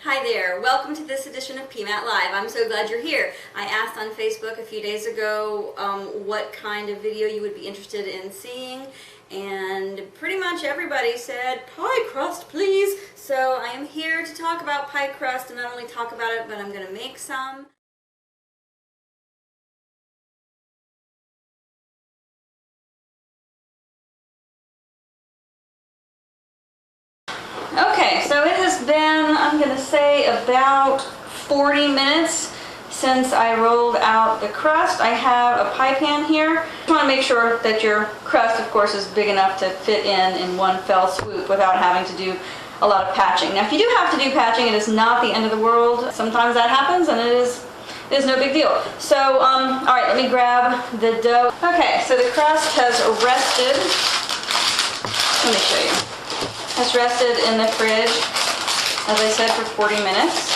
Hi there, welcome to this edition of PMAT Live. I'm so glad you're here. I asked on Facebook a few days ago what kind of video you would be interested in seeing, and pretty much everybody said, pie crust please. So I am here to talk about pie crust, and not only talk about it, but I'm going to make some. Okay, so it has been, I'm going to say, about 40 minutes since I rolled out the crust. I have a pie pan here. You want to make sure that your crust, of course, is big enough to fit in one fell swoop without having to do a lot of patching. Now, if you do have to do patching, it is not the end of the world. Sometimes that happens, and it is no big deal. So, all right, let me grab the dough. Okay, so the crust has rested. Let me show you. It's rested in the fridge, as I said, for 40 minutes.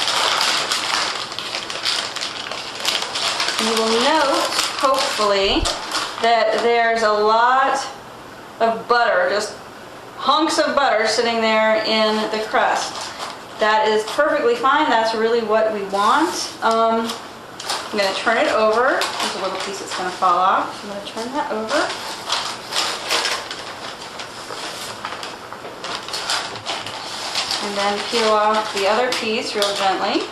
You will note, hopefully, that there's a lot of butter, just hunks of butter sitting there in the crust. That is perfectly fine. That's really what we want. I'm going to turn it over. There's a little piece that's going to fall off. I'm going to turn that over. And then peel off the other piece real gently.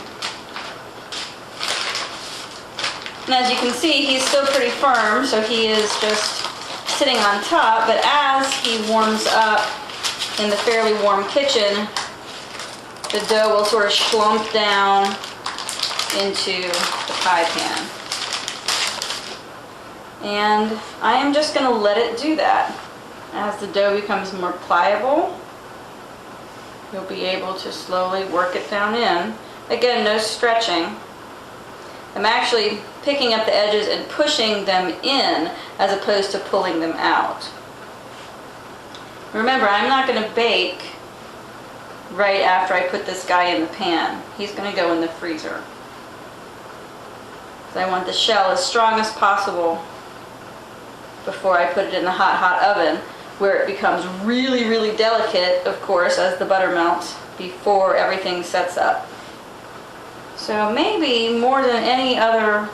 And as you can see, he's still pretty firm, so he is just sitting on top, but as he warms up in the fairly warm kitchen, the dough will sort of slump down into the pie pan. And I am just going to let it do that. As the dough becomes more pliable, you'll be able to slowly work it down in. Again, no stretching. I'm actually picking up the edges and pushing them in as opposed to pulling them out. Remember, I'm not going to bake right after I put this guy in the pan. He's going to go in the freezer. So I want the shell as strong as possible before I put it in the hot oven, where it becomes really, really delicate, of course, as the butter melts before everything sets up. So maybe more than any other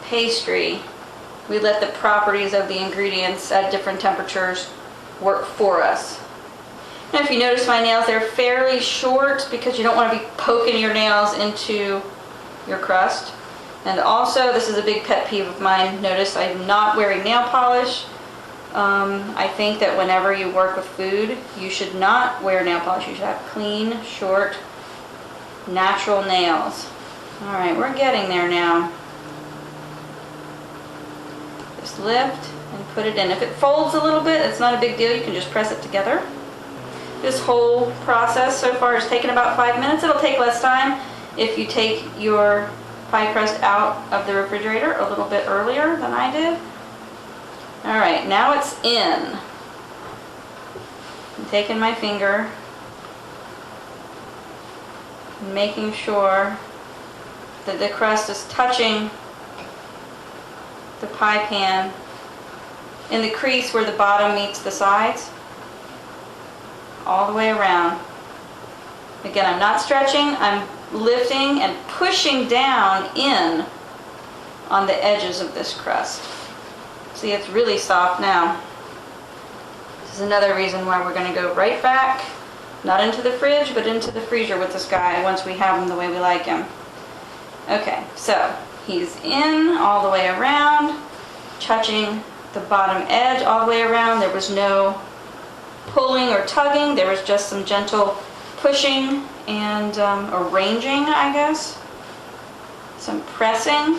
pastry, we let the properties of the ingredients at different temperatures work for us. Now, if you notice my nails, they're fairly short because you don't want to be poking your nails into your crust. And also, this is a big pet peeve of mine. Notice I'm not wearing nail polish. I think that whenever you work with food, you should not wear nail polish. You should have clean, short, natural nails. Alright, we're getting there now. Just lift and put it in. If it folds a little bit, it's not a big deal. You can just press it together. This whole process so far has taken about 5 minutes. It'll take less time if you take your pie crust out of the refrigerator a little bit earlier than I did. Alright, now it's in. I'm taking my finger and making sure that the crust is touching the pie pan in the crease where the bottom meets the sides, all the way around. Again, I'm not stretching, I'm lifting and pushing down in on the edges of this crust. See, it's really soft now. This is another reason why we're going to go right back, not into the fridge, but into the freezer with this guy once we have him the way we like him. Okay, so he's in all the way around, touching the bottom edge all the way around. There was no pulling or tugging. There was just some gentle pushing and arranging, I guess. Some pressing.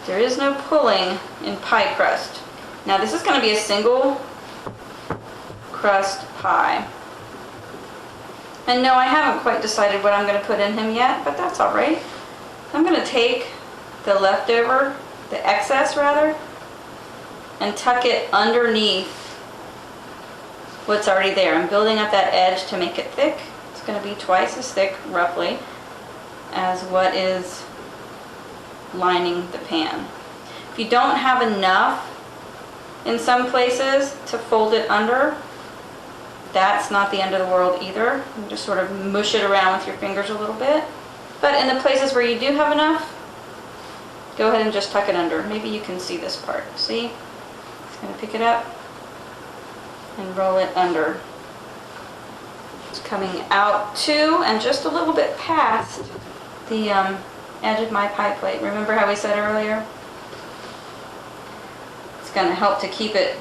There is no pulling in pie crust. Now this is going to be a single crust pie. And no, I haven't quite decided what I'm going to put in him yet, but that's alright. I'm going to take the leftover, the excess rather, and tuck it underneath what's already there. I'm building up that edge to make it thick. It's going to be twice as thick, roughly, as what is lining the pan. If you don't have enough in some places to fold it under, That's not the end of the world either. You just sort of mush it around with your fingers a little bit. But in the places where you do have enough, go ahead and just tuck it under. Maybe you can see this part. See? It's going to pick it up and roll it under. It's coming out to and just a little bit past the edge of my pie plate. Remember how we said earlier? It's going to help to keep it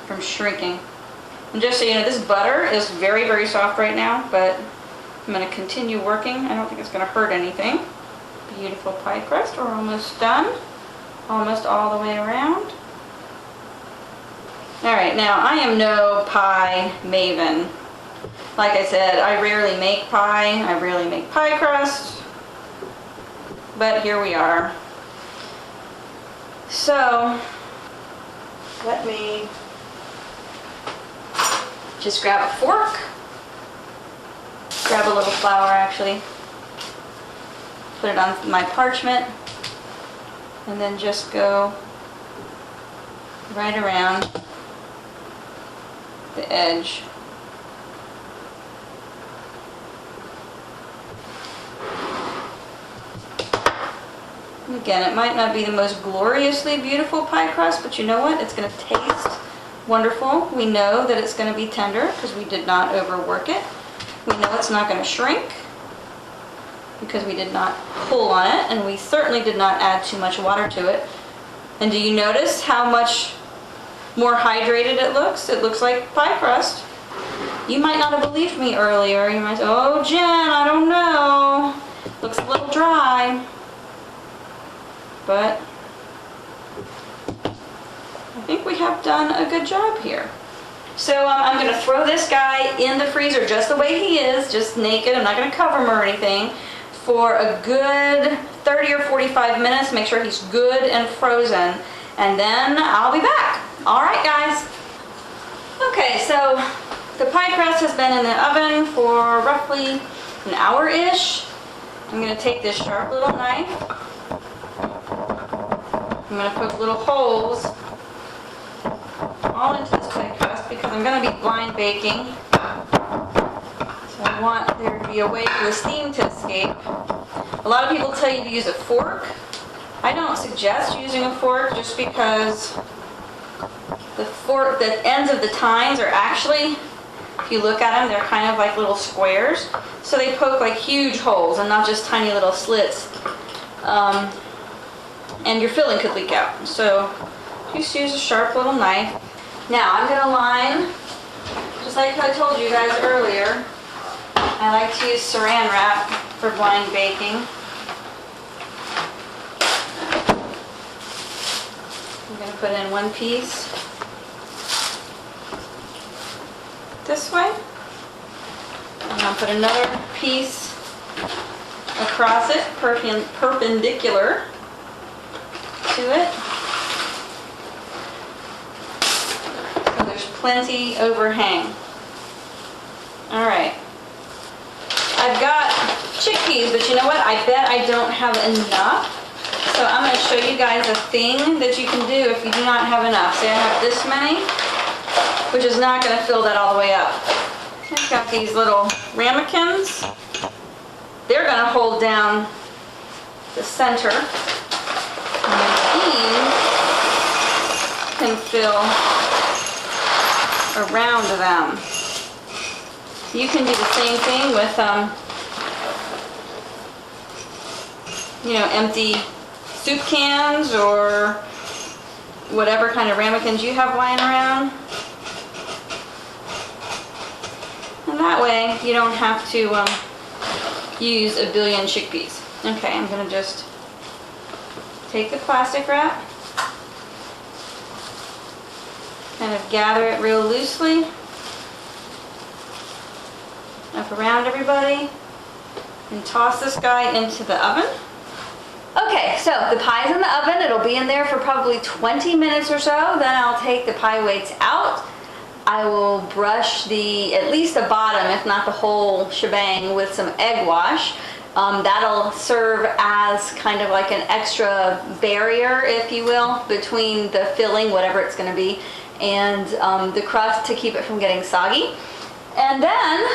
from shrinking. And just so you know, this butter is very, very soft right now, but I'm going to continue working. I don't think it's going to hurt anything. Beautiful pie crust. We're almost done. Almost all the way around. Alright, now I am no pie maven. Like I said, I rarely make pie. I rarely make pie crust. But here we are. So, let me just grab a fork. Grab a little flour actually. Put it on my parchment. And then just go right around the edge. Again, it might not be the most gloriously beautiful pie crust, but you know what? It's going to taste wonderful. We know that it's going to be tender because we did not overwork it. We know it's not going to shrink because we did not pull on it, and we certainly did not add too much water to it. And do you notice how much more hydrated it looks? It looks like pie crust. You might not have believed me earlier. You might say, oh Jen, I don't know. Looks a little dry. But I think we have done a good job here. So I'm going to throw this guy in the freezer just the way he is, just naked. I'm not going to cover him or anything, for a good 30 or 45 minutes. Make sure he's good and frozen. And then I'll be back. Alright guys. Okay, so the pie crust has been in the oven for roughly an hour-ish. I'm going to take this sharp little knife. I'm going to poke little holes all into this pie crust because I'm going to be blind baking. So I want there to be a way for the steam to escape. A lot of people tell you to use a fork. I don't suggest using a fork just because the ends of the tines are actually, if you look at them, they're kind of like little squares. So they poke like huge holes and not just tiny little slits. And your filling could leak out. So just use a sharp little knife. Now I'm going to line, just like I told you guys earlier, I like to use saran wrap for blind baking. I'm going to put in one piece this way. And I'll put another piece across it, perpendicular to it. So there's plenty overhang. Alright. I've got chickpeas, but you know what? I bet I don't have enough. So I'm going to show you guys a thing that you can do if you do not have enough. Say I have this many, which is not going to fill that all the way up. I've got these little ramekins. They're going to hold down the center. And these can fill around them. You can do the same thing with, empty soup cans or whatever kind of ramekins you have lying around. And that way you don't have to use a billion chickpeas. Okay, I'm going to just take the plastic wrap, kind of gather it real loosely up around everybody, and toss this guy into the oven. Okay, so the pie's in the oven. It'll be in there for probably 20 minutes or so. Then I'll take the pie weights out. I will brush at least the bottom, if not the whole shebang, with some egg wash. That'll serve as kind of like an extra barrier, if you will, between the filling, whatever it's going to be, and the crust to keep it from getting soggy. And then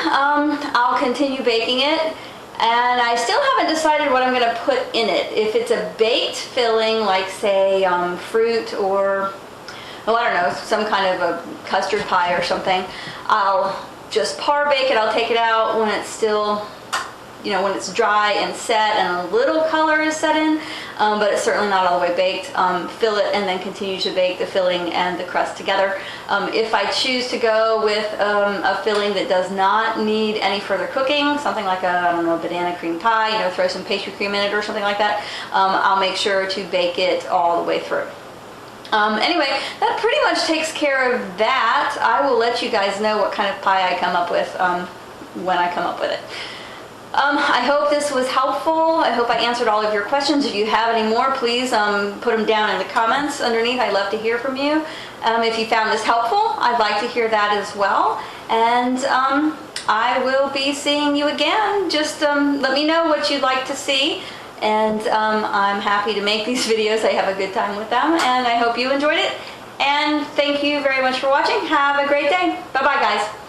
I'll continue baking it. And I still haven't decided what I'm going to put in it. If it's a baked filling, like say fruit or, oh, I don't know, some kind of a custard pie or something, I'll just par bake it. I'll take it out when it's still, you know, when it's dry and set and a little color is set in, but it's certainly not all the way baked. Fill it and then continue to bake the filling and the crust together. If I choose to go with a filling that does not need any further cooking, something like a, I don't know, banana cream pie, you know, throw some pastry cream in it or something like that, I'll make sure to bake it all the way through. Anyway, that pretty much takes care of that. I will let you guys know what kind of pie I come up with when I come up with it. I hope this was helpful. I hope I answered all of your questions. If you have any more, please put them down in the comments underneath. I'd love to hear from you. If you found this helpful, I'd like to hear that as well. And I will be seeing you again. Just let me know what you'd like to see. And I'm happy to make these videos. I have a good time with them, and I hope you enjoyed it. And thank you very much for watching. Have a great day. Bye-bye, guys.